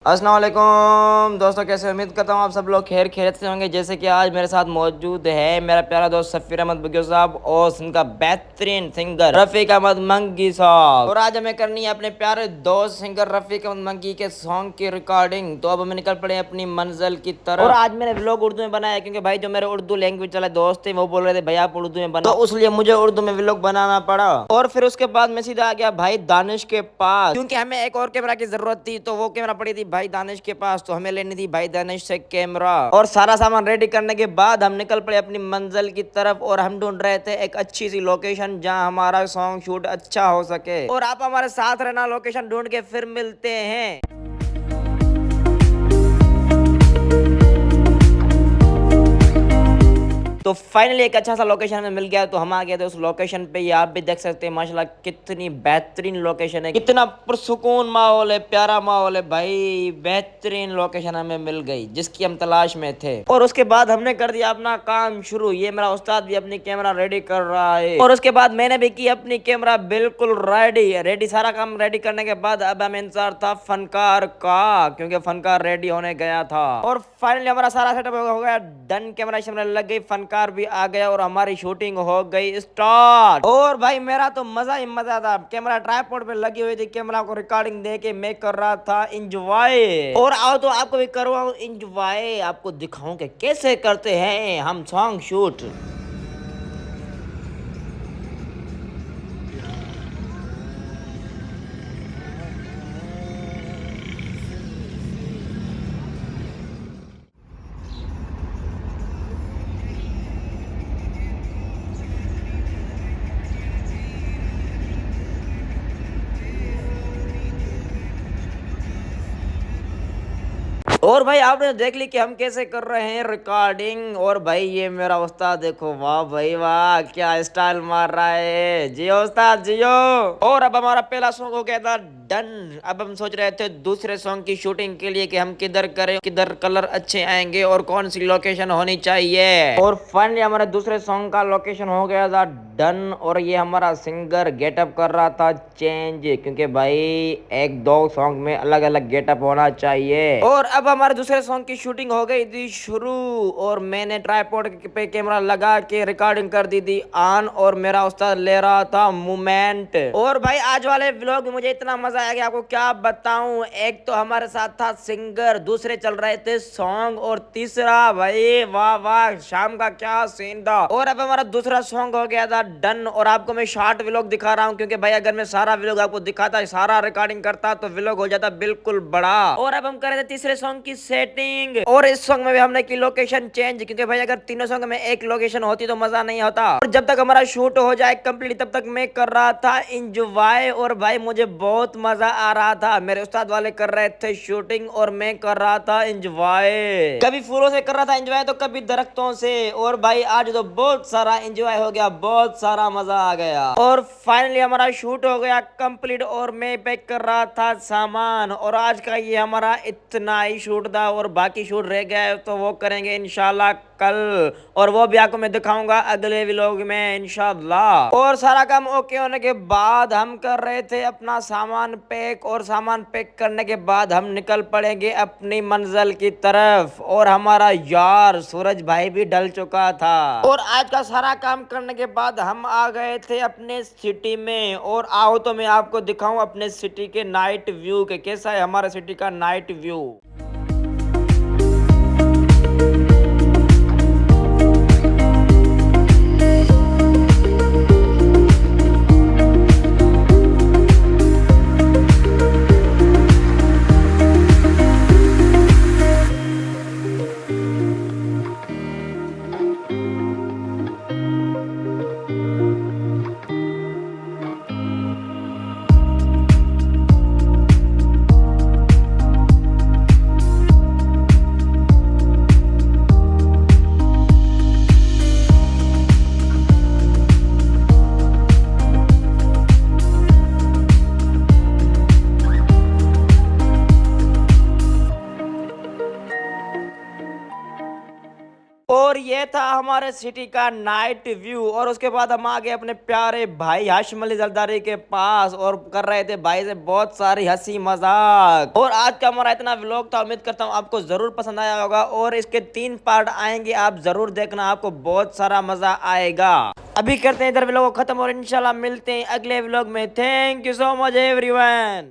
अस्सलाम वालेकुम दोस्तों, कैसे उम्मीद करता हूँ आप सब लोग खैर खैरियत से होंगे। जैसे कि आज मेरे साथ मौजूद है मेरा प्यारा दोस्त सफ़ीर अहमद बुगियो साहब और उनका बेहतरीन सिंगर रफ़ीक अहमद मंकी साहब। और आज हमें करनी है अपने प्यारे दोस्त सिंगर रफ़ीक अहमद मंकी के सॉन्ग की रिकॉर्डिंग। तो अब हमें निकल पड़े अपनी मंजिल की तरफ। और आज मैंने व्लॉग उर्दू में बनाया क्योंकि भाई जो मेरे उर्दू लैंग्वेज वाले दोस्त थे वो बोल रहे थे भाई आप उर्दू में बनाओ, तो उसलिए मुझे उर्दू में व्लॉग बनाना पड़ा। और फिर उसके बाद मैं सीधा आ गया भाई दानिश के पास, क्योंकि हमें एक और कैमरा की जरूरत थी। तो वो कैमरा पड़ी थी भाई दानिश के पास, तो हमें लेनी थी भाई दानिश से कैमरा। और सारा सामान रेडी करने के बाद हम निकल पड़े अपनी मंजिल की तरफ। और हम ढूंढ रहे थे एक अच्छी सी लोकेशन जहां हमारा सॉन्ग शूट अच्छा हो सके। और आप हमारे साथ रहना, लोकेशन ढूंढ के फिर मिलते हैं। तो फाइनली एक अच्छा सा लोकेशन हमें मिल गया, तो हम आ गए थे उस लोकेशन पे। ये आप भी देख सकते हैं माशाल्लाह कितनी बेहतरीन लोकेशन है, कितना पुरसुकून माहौल है, प्यारा माहौल है भाई। बेहतरीन लोकेशन हमें मिल गई जिसकी हम तलाश में थे। और उसके बाद हमने कर दिया अपना काम शुरू। ये मेरा उस्ताद भी अपनी कैमरा रेडी कर रहा है और उसके बाद मैंने भी की अपनी कैमरा बिल्कुल रेडी। सारा काम रेडी करने के बाद अब हमें इंतजार था फनकार का, क्योंकि फनकार रेडी होने गया था। और फाइनली हमारा सारा सेटअप हो गया डन, कैमरा शैमरा लग गई, फनकार भी आ गया और हमारी शूटिंग हो गई स्टार्ट। और भाई मेरा तो मजा ही मजा था। कैमरा ट्राइपॉड पे लगी हुई थी, कैमरा को रिकॉर्डिंग दे के मैं कर रहा था एंजॉय। और आओ तो आपको भी करवाऊं एंजॉय, आपको दिखाऊं कि कैसे करते हैं हम सॉन्ग शूट। और भाई आपने देख ली कि हम कैसे कर रहे हैं रिकॉर्डिंग। और भाई ये मेरा उस्ताद देखो, वाह भाई वाह, क्या स्टाइल मार रहा है। जियो उस्ताद जियो। और अब हमारा पहला सॉन्ग हो गया था डन। अब हम सोच रहे थे दूसरे सॉन्ग की शूटिंग के लिए कि हम किधर करें, किधर कलर अच्छे आएंगे और कौन सी लोकेशन होनी चाहिए। और फाइनली हमारे दूसरे सॉन्ग का लोकेशन हो गया था डन। और ये हमारा सिंगर गेटअप कर रहा था चेंज, क्योंकि भाई एक दो सॉन्ग में अलग अलग गेटअप होना चाहिए। और अब हमारे दूसरे सॉन्ग की शूटिंग हो गई थी शुरू। और मैंने ट्राइपॉड पे कैमरा लगा के रिकॉर्डिंग कर दी थी ऑन, और मेरा उस्ताद ले रहा था मूवमेंट। और भाई आज वाले व्लॉग में मुझे इतना मजा आया कि आपको क्या बताऊं। एक तो हमारे साथ था सिंगर, दूसरे चल रहे थे सॉन्ग, और तीसरा भाई वाह वाह शाम का क्या सीन था। और अब हमारा दूसरा सॉन्ग हो गया था डन। और आपको मैं शॉर्ट व्लॉग दिखा रहा हूँ, क्योंकि भाई अगर मैं सारा व्लॉग आपको दिखाता, सारा रिकॉर्डिंग करता, तो व्लॉग हो जाता बिल्कुल बड़ा। और अब हम कर रहे थे तीसरे सॉन्ग की सेटिंग। और इस सॉन्ग में भी हमने की लोकेशन चेंज, क्योंकि भाई अगर तीनों सॉन्ग में एक लोकेशन होती तो मजा नहीं होता। और जब तक हमारा शूट हो जाए कंप्लीट तब तक मैं कर रहा था एंजॉय। और भाई मुझे बहुत मजा आ रहा था। मेरे उस्ताद वाले कर रहे थे शूटिंग और मैं कर रहा था एंजॉय। कभी फूलों से कर रहा था एंजॉय तो कभी दरख्तों से। और भाई आज तो बहुत सारा एंजॉय हो गया, बहुत सारा मजा आ गया। और फाइनली हमारा शूट हो गया कंप्लीट और मैं पैक कर रहा था सामान। और आज का ये हमारा इतना ही शूट था, और बाकी शूट रह गया है तो वो करेंगे इंशाल्लाह कल। और वो भी आपको मैं दिखाऊंगा अगले व्लॉग में इंशाल्लाह। और सारा काम ओके होने के बाद हम कर रहे थे अपना सामान पैक। और सामान पैक करने के बाद हम निकल पड़ेंगे अपनी मंजिल की तरफ। और हमारा यार सूरज भाई भी ढल चुका था। और आज का सारा काम करने के बाद हम आ गए थे अपने सिटी में। और आओ तो मैं आपको दिखाऊं अपने सिटी के नाइट व्यू के, कैसा है हमारे सिटी का नाइट व्यू। ये था हमारे सिटी का नाइट व्यू। और उसके बाद हम आ गए अपने प्यारे भाई हाशिम अली जरदारी के पास और कर रहे थे भाई से बहुत सारी हंसी मजाक। और आज का हमारा इतना व्लॉग था, उम्मीद करता हूँ आपको जरूर पसंद आया होगा। और इसके 3 पार्ट आएंगे, आप जरूर देखना, आपको बहुत सारा मजा आएगा। अभी करते हैं इधर व्लॉग को खत्म और इंशाल्लाह मिलते हैं अगले व्लॉग में। Thank you so much everyone.